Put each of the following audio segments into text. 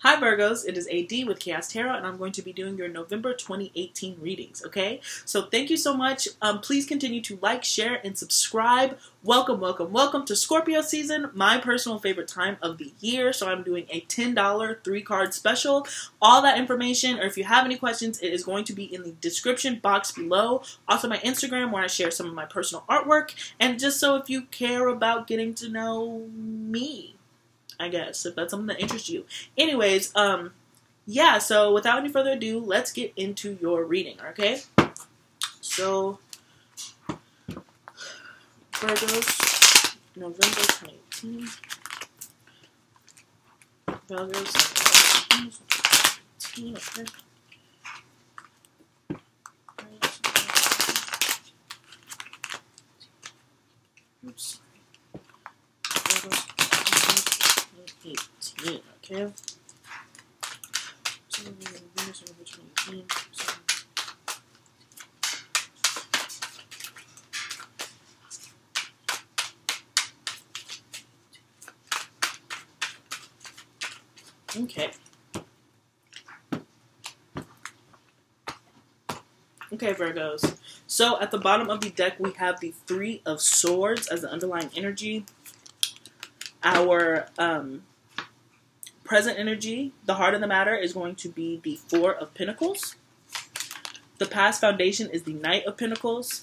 Hi Virgos, it is AD with kayxztarot, and I'm going to be doing your November 2018 readings, okay? So thank you so much. Please continue to like, share, and subscribe. Welcome, welcome, welcome to Scorpio season, my personal favorite time of the year. So I'm doing a $10 3-card special. All that information, or if you have any questions, it is going to be in the description box below. Also my Instagram, where I share some of my personal artwork, and just so if you care about getting to know me, I guess, if that's something that interests you. Anyways, yeah, so without any further ado, let's get into your reading, okay? So, Virgos, November 2018. Virgos, 2018, okay. Oops. Virgos, 18, okay. So November 2018. Okay. Okay, Virgos. So at the bottom of the deck, we have the Three of Swords as the underlying energy. Our present energy, the heart of the matter, is going to be the Four of Pentacles. The past foundation is the Knight of Pentacles.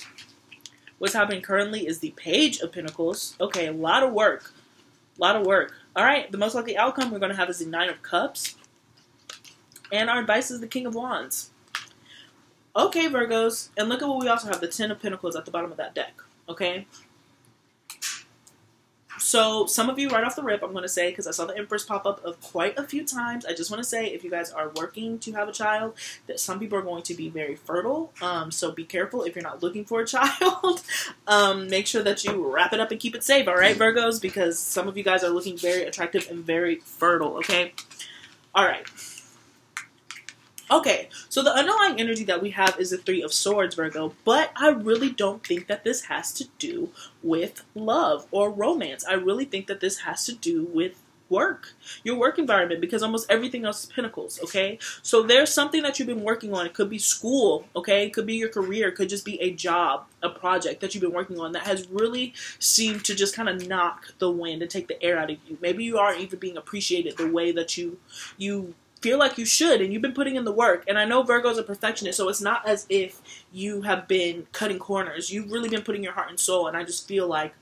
What's happening currently is the Page of Pentacles. Okay, a lot of work. A lot of work. All right, the most likely outcome we're going to have is the Nine of Cups. And our advice is the King of Wands. Okay, Virgos. And look at what we also have, the Ten of Pentacles at the bottom of that deck. Okay? So, some of you right off the rip, I'm going to say, because I saw the Empress pop up quite a few times, I just want to say, if you guys are working to have a child, that some people are going to be very fertile. So, be careful if you're not looking for a child. Make sure that you wrap it up and keep it safe, all right, Virgos? Because some of you guys are looking very attractive and very fertile, okay? All right. Okay, so the underlying energy that we have is the Three of Swords, Virgo, but I really don't think that this has to do with love or romance. I really think that this has to do with work, your work environment, because almost everything else is pentacles, okay? So there's something that you've been working on. It could be school, okay? It could be your career. It could just be a job, a project that you've been working on that has really seemed to just kind of knock the wind and take the air out of you. Maybe you aren't even being appreciated the way that you feel like you should, and you've been putting in the work. And I know Virgo's a perfectionist, so it's not as if you have been cutting corners. You've really been putting your heart and soul, and I just feel like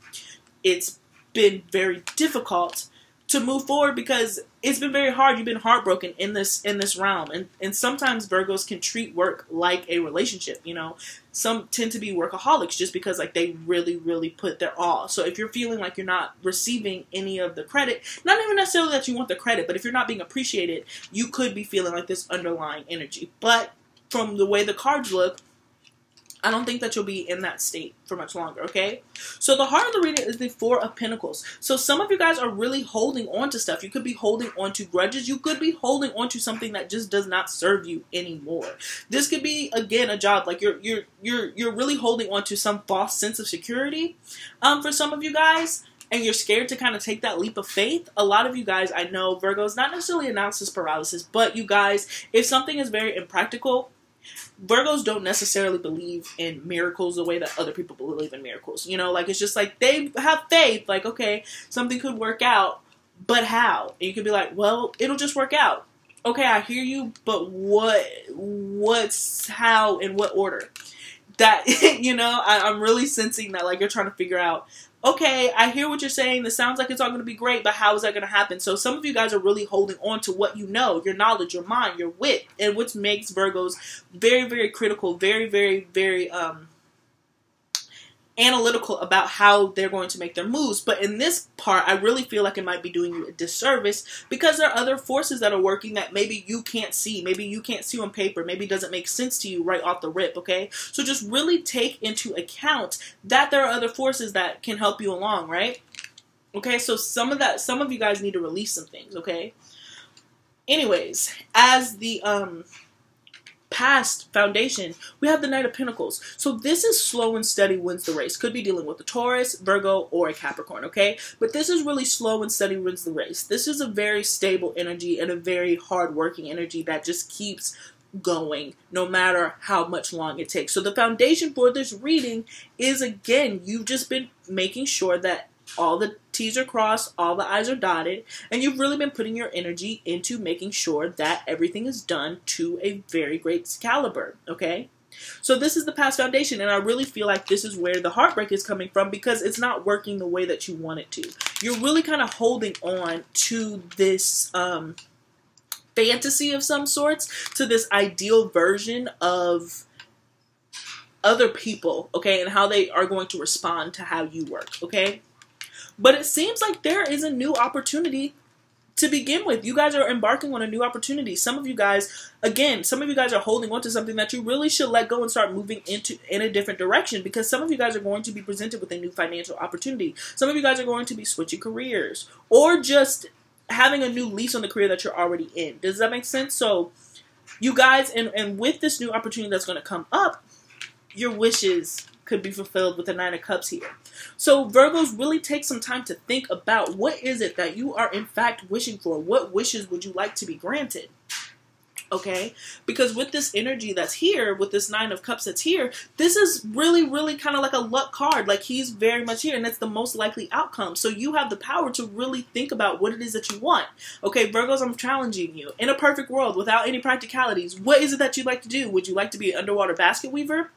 it's been very difficult to move forward because it's been very hard. You've been heartbroken in this realm, and sometimes Virgos can treat work like a relationship, you know. Some tend to be workaholics just because like they really, really put their all. So if you're feeling like you're not receiving any of the credit, not even necessarily that you want the credit, but if you're not being appreciated, you could be feeling like this underlying energy. But from the way the cards look, I don't think that you'll be in that state for much longer, okay? So the heart of the reading is the Four of Pentacles. So some of you guys are really holding on to stuff. You could be holding on to grudges. You could be holding on to something that just does not serve you anymore. This could be, again, a job. Like you're really holding on to some false sense of security for some of you guys. And you're scared to kind of take that leap of faith. A lot of you guys, I know, Virgos, not necessarily analysis paralysis, but you guys, if something is very impractical, Virgos don't necessarily believe in miracles the way that other people believe in miracles. You know, like it's just like they have faith. Like, okay, something could work out, but how? And you could be like, well, it'll just work out. Okay, I hear you, but what's how, in what order? That, you know, I'm really sensing that like you're trying to figure out, okay, I hear what you're saying. This sounds like it's all going to be great, but how is that going to happen? So some of you guys are really holding on to what you know, your knowledge, your mind, your wit, and which makes Virgos very, very critical, very, very, very analytical about how they're going to make their moves. But in this part, I really feel like it might be doing you a disservice because there are other forces that are working that maybe you can't see. Maybe you can't see on paper. Maybe it doesn't make sense to you right off the rip, okay? So just really take into account that there are other forces that can help you along, right? Okay, so some of you guys need to release some things, okay? Anyways, as the past foundation, we have the Knight of Pentacles. So this is slow and steady wins the race. Could be dealing with a Taurus, Virgo, or a Capricorn, okay? But this is really slow and steady wins the race. This is a very stable energy and a very hard-working energy that just keeps going no matter how much long it takes. So the foundation for this reading is, again, you've just been making sure that all the T's are crossed, all the I's are dotted, and you've really been putting your energy into making sure that everything is done to a very great caliber, okay? So this is the past foundation, and I really feel like this is where the heartbreak is coming from because it's not working the way that you want it to. You're really kind of holding on to this fantasy of some sorts, to this ideal version of other people, okay, and how they are going to respond to how you work, okay? But it seems like there is a new opportunity to begin with. You guys are embarking on a new opportunity. Some of you guys, again, some of you guys are holding on to something that you really should let go and start moving in a different direction, because some of you guys are going to be presented with a new financial opportunity. Some of you guys are going to be switching careers or just having a new lease on the career that you're already in. Does that make sense? So you guys, and with this new opportunity that's going to come up, your wishes could be fulfilled with the Nine of Cups here. So Virgos, really take some time to think about what is it that you are in fact wishing for. What wishes would you like to be granted? Okay? Because with this energy that's here, with this Nine of Cups that's here, this is really, really kind of like a luck card. Like he's very much here, and that's the most likely outcome. So you have the power to really think about what it is that you want. Okay, Virgos, I'm challenging you. In a perfect world, without any practicalities, what is it that you'd like to do? Would you like to be an underwater basket weaver?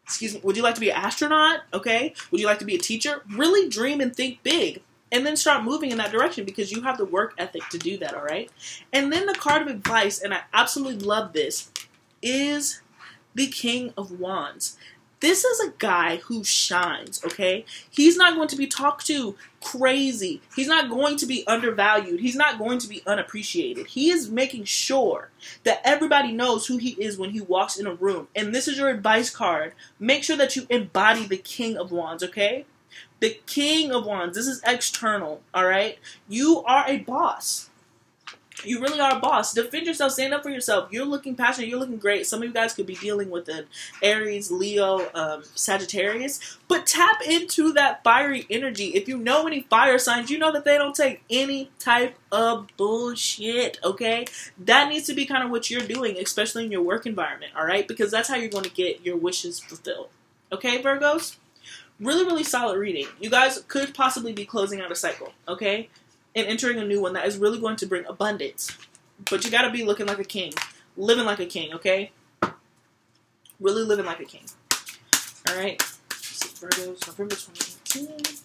Excuse me, would you like to be an astronaut? Okay. Would you like to be a teacher? Really dream and think big. And then start moving in that direction because you have the work ethic to do that, all right? And then the card of advice, and I absolutely love this, is the King of Wands. This is a guy who shines, okay? He's not going to be talked to crazy. He's not going to be undervalued. He's not going to be unappreciated. He is making sure that everybody knows who he is when he walks in a room. And this is your advice card. Make sure that you embody the King of Wands, okay? The King of Wands. This is external, all right? You are a boss. You really are a boss. Defend yourself. Stand up for yourself. You're looking passionate. You're looking great. Some of you guys could be dealing with an Aries, Leo, Sagittarius. But tap into that fiery energy. If you know any fire signs, you know that they don't take any type of bullshit, okay? That needs to be kind of what you're doing, especially in your work environment, all right? Because that's how you're going to get your wishes fulfilled. Okay, Virgos? Really, really solid reading. You guys could possibly be closing out a cycle, okay? And entering a new one that is really going to bring abundance. But you gotta be looking like a king. Living like a king, okay? Really living like a king. Alright. Let's see, Virgos, November 2018.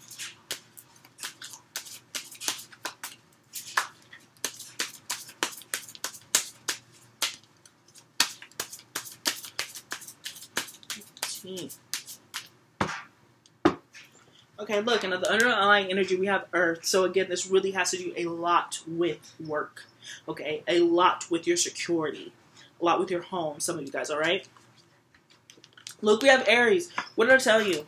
Okay, look, and the underlying energy, we have Earth. So again, this really has to do a lot with work, okay? A lot with your security, a lot with your home, some of you guys, all right? Look, we have Aries. What did I tell you?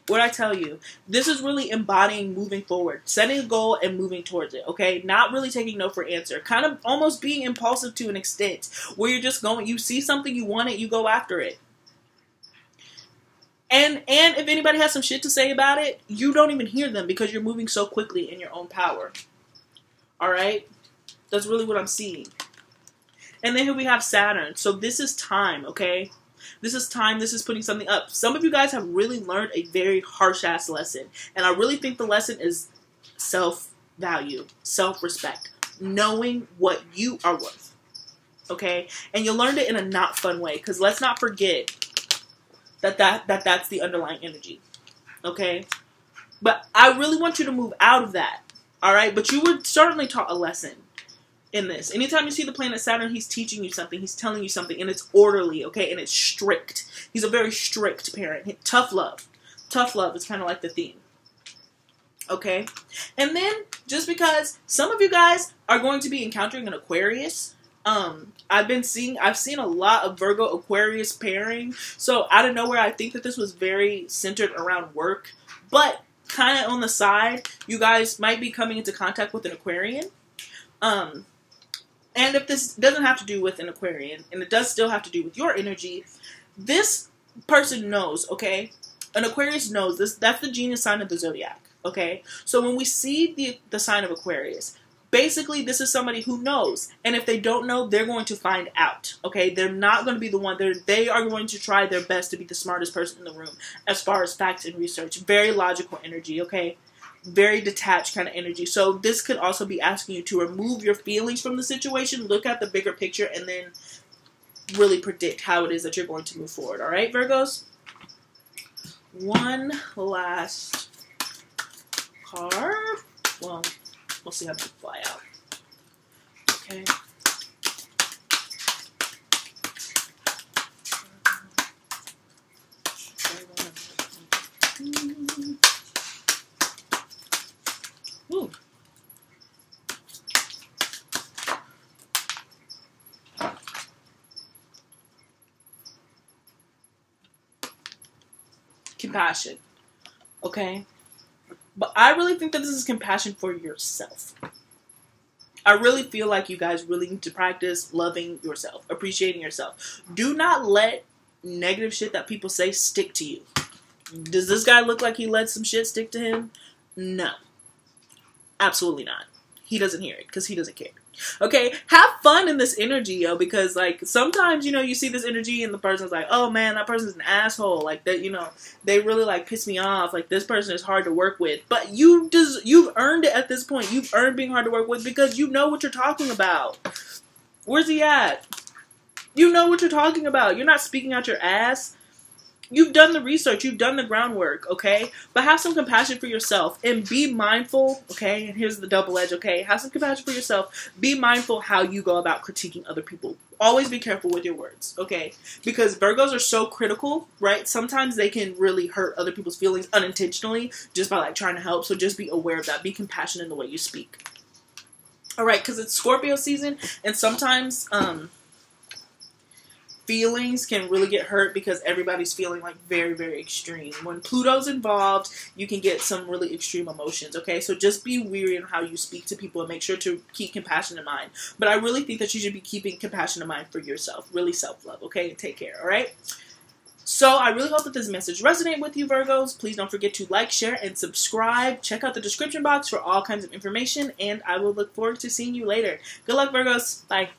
What did I tell you? This is really embodying moving forward, setting a goal and moving towards it, okay? Not really taking no for answer. Kind of almost being impulsive to an extent, where you're just going, you see something, you want it, you go after it. And if anybody has some shit to say about it, you don't even hear them because you're moving so quickly in your own power. Alright? That's really what I'm seeing. And then here we have Saturn. So this is time, okay? This is time. This is putting something up. Some of you guys have really learned a very harsh-ass lesson. And I really think the lesson is self-value, self-respect, knowing what you are worth. Okay? And you learned it in a not fun way. Because let's not forget that's the underlying energy, okay? But I really want you to move out of that, all right? But you were certainly taught a lesson in this. Anytime you see the planet Saturn, he's teaching you something. He's telling you something, and it's orderly, okay? And it's strict. He's a very strict parent. Tough love. Tough love is kind of like the theme, okay? And then, just because some of you guys are going to be encountering an Aquarius, I've seen a lot of Virgo Aquarius pairing. So out of nowhere, I think that this was very centered around work, but kind of on the side, you guys might be coming into contact with an Aquarian. And if this doesn't have to do with an Aquarian, and it does still have to do with your energy, this person knows, okay? An Aquarius knows this. That's the genius sign of the Zodiac, okay? So when we see the sign of Aquarius, basically this is somebody who knows. And if they don't know, they're going to find out, okay? They're not going to be the one. They are going to try their best to be the smartest person in the room as far as facts and research. Very logical energy, okay? Very detached kind of energy. So this could also be asking you to remove your feelings from the situation, look at the bigger picture, and then really predict how it is that you're going to move forward. All right, Virgos? One last card. Well, we'll see how they fly out. Okay. Ooh. Compassion. Okay? But I really think that this is compassion for yourself. I really feel like you guys really need to practice loving yourself, appreciating yourself. Do not let negative shit that people say stick to you. Does this guy look like he let some shit stick to him? No. Absolutely not. He doesn't hear it because he doesn't care. Okay? Have fun in this energy, yo, because, like, sometimes, you know, you see this energy and the person's like, oh, man, that person's an asshole. Like, that, you know, they really, like, piss me off. Like, this person is hard to work with. But you've earned it at this point. You've earned being hard to work with because you know what you're talking about. Where's he at? You know what you're talking about. You're not speaking out your ass. You've done the research. You've done the groundwork, okay? But have some compassion for yourself and be mindful, okay? And here's the double edge, okay? Have some compassion for yourself. Be mindful how you go about critiquing other people. Always be careful with your words, okay? Because Virgos are so critical, right? Sometimes they can really hurt other people's feelings unintentionally just by, like, trying to help. So just be aware of that. Be compassionate in the way you speak. All right, because it's Scorpio season, and sometimes, feelings can really get hurt because everybody's feeling like very, very extreme. When Pluto's involved, you can get some really extreme emotions, okay? So just be wary in how you speak to people and make sure to keep compassion in mind. But I really think that you should be keeping compassion in mind for yourself. Really self-love, okay? And take care, all right? So I really hope that this message resonated with you, Virgos. Please don't forget to like, share, and subscribe. Check out the description box for all kinds of information, and I will look forward to seeing you later. Good luck, Virgos. Bye.